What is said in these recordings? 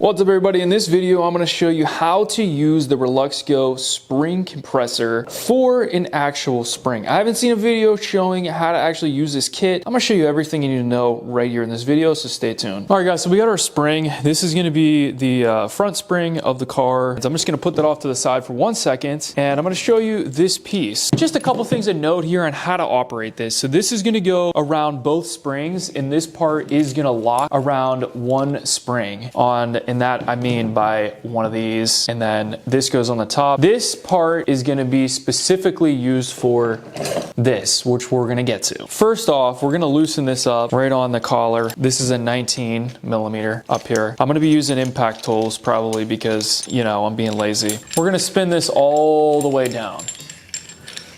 What's up everybody, in this video I'm going to show you how to use the RELUXGO spring compressor for an actual spring. I haven't seen a video showing how to actually use this kit. I'm going to show you everything you need to know right here in this video, so stay tuned. Alright guys, so we got our spring. This is going to be the front spring of the car. So I'm just going to put that off to the side for 1 second and I'm going to show you this piece. Just a couple things to note here on how to operate this. So this is going to go around both springs and this part is going to lock around one spring and that I mean by one of these, and then this goes on the top. This part is going to be specifically used for this, which we're going to get to. First off, we're going to loosen this up right on the collar. This is a 19 millimeter up here. I'm going to be using impact tools probably because, you know, I'm being lazy. We're going to spin this all the way down.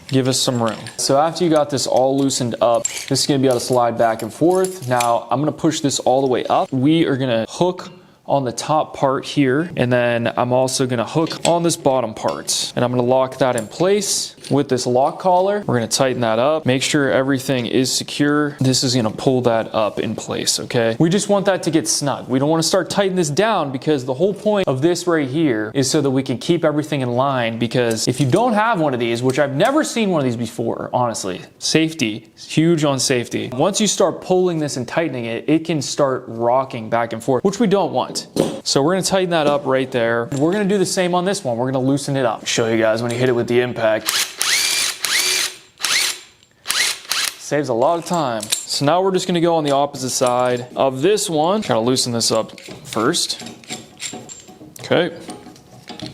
Give us some room. So after you got this all loosened up, this is going to be able to slide back and forth. Now I'm going to push this all the way up. We are going to hook on the top part here, and then I'm also going to hook on this bottom part, and I'm going to lock that in place with this lock collar. We're going to tighten that up, make sure everything is secure. This is going to pull that up in place, okay? We just want that to get snug. We don't want to start tightening this down because the whole point of this right here is so that we can keep everything in line, because if you don't have one of these, which I've never seen one of these before, honestly, safety, huge on safety. Once you start pulling this and tightening it, it can start rocking back and forth, which we don't want. So we're going to tighten that up right there. We're going to do the same on this one. We're going to loosen it up. Show you guys when you hit it with the impact. Saves a lot of time. So now we're just going to go on the opposite side of this one. Try to loosen this up first. Okay.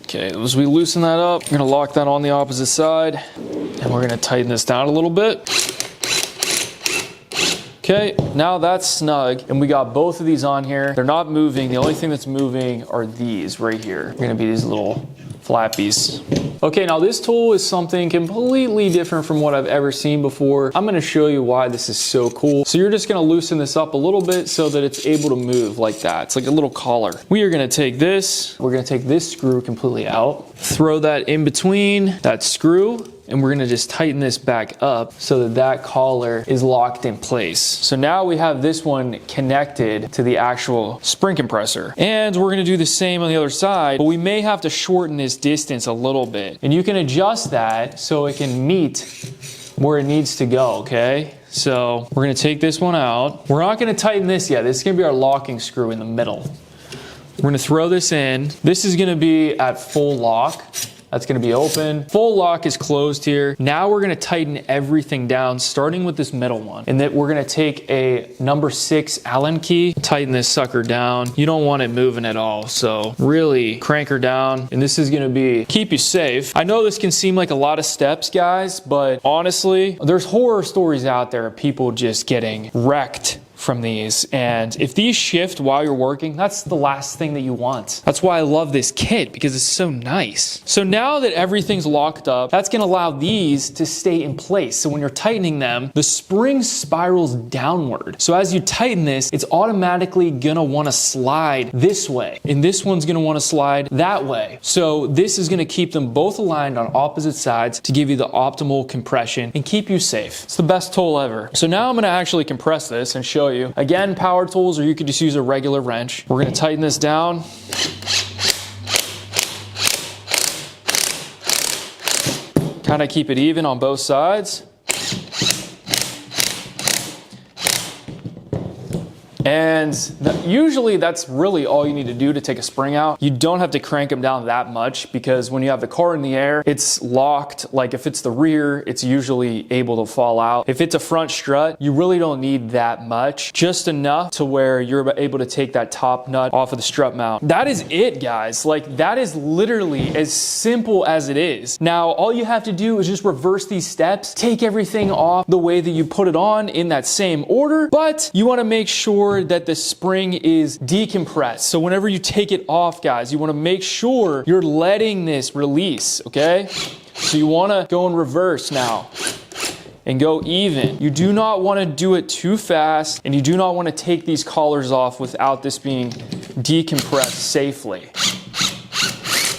Okay, as we loosen that up, we're going to lock that on the opposite side. And we're going to tighten this down a little bit. Okay, now that's snug, and we got both of these on here. They're not moving. The only thing that's moving are these right here. They're gonna be these little flappies. Okay, now this tool is something completely different from what I've ever seen before. I'm gonna show you why this is so cool. So you're just gonna loosen this up a little bit so that it's able to move like that. It's like a little collar. We are gonna take this, we're gonna take this screw completely out, throw that in between that screw, and we're gonna just tighten this back up so that that collar is locked in place. So now we have this one connected to the actual spring compressor. And we're gonna do the same on the other side, but we may have to shorten this distance a little bit. And you can adjust that so it can meet where it needs to go, okay? So we're gonna take this one out. We're not gonna tighten this yet. This is gonna be our locking screw in the middle. We're gonna throw this in. This is gonna be at full lock. That's gonna be open. Full lock is closed here. Now we're gonna tighten everything down, starting with this middle one. And then we're gonna take a number 6 Allen key, tighten this sucker down. You don't want it moving at all, so really crank her down. And this is gonna keep you safe. I know this can seem like a lot of steps, guys, but honestly, there's horror stories out there of people just getting wrecked from these, and if these shift while you're working, that's the last thing that you want. That's why I love this kit, because it's so nice. So now that everything's locked up, that's gonna allow these to stay in place. So when you're tightening them, the spring spirals downward. So as you tighten this, it's automatically gonna wanna slide this way, and this one's gonna wanna slide that way. So this is gonna keep them both aligned on opposite sides to give you the optimal compression and keep you safe. It's the best tool ever. So now I'm gonna actually compress this and show you. Again, power tools, or you could just use a regular wrench. We're gonna tighten this down. Kind of keep it even on both sides. And usually that's really all you need to do to take a spring out. You don't have to crank them down that much, because when you have the car in the air, it's locked. Like if it's the rear, it's usually able to fall out. If it's a front strut, you really don't need that much, just enough to where you're able to take that top nut off of the strut mount. That is it, guys. Like that is literally as simple as it is. Now, all you have to do is just reverse these steps, take everything off the way that you put it on in that same order, but you want to make sure that the spring is decompressed. So whenever you take it off, guys, you want to make sure you're letting this release, okay? So you want to go in reverse now and go even. You do not want to do it too fast, and you do not want to take these collars off without this being decompressed safely.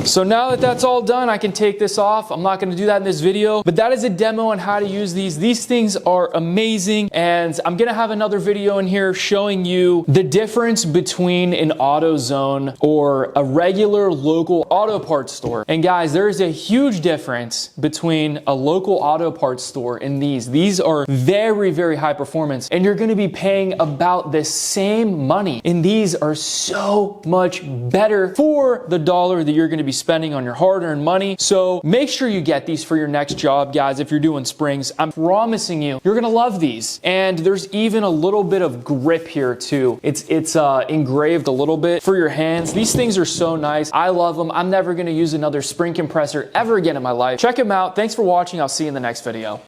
So now that that's all done, I can take this off. I'm not gonna do that in this video, but that is a demo on how to use these. These things are amazing, and I'm gonna have another video in here showing you the difference between an AutoZone or a regular local auto parts store. And guys, there is a huge difference between a local auto parts store and these. These are very, very high performance, and you're gonna be paying about the same money. And these are so much better for the dollar that you're gonna be spending on your hard-earned money. So make sure you get these for your next job, guys. If you're doing springs, I'm promising you, you're gonna love these. And there's even a little bit of grip here too. It's engraved a little bit for your hands. These things are so nice. I love them. I'm never gonna use another spring compressor ever again in my life. Check them out. Thanks for watching. I'll see you in the next video.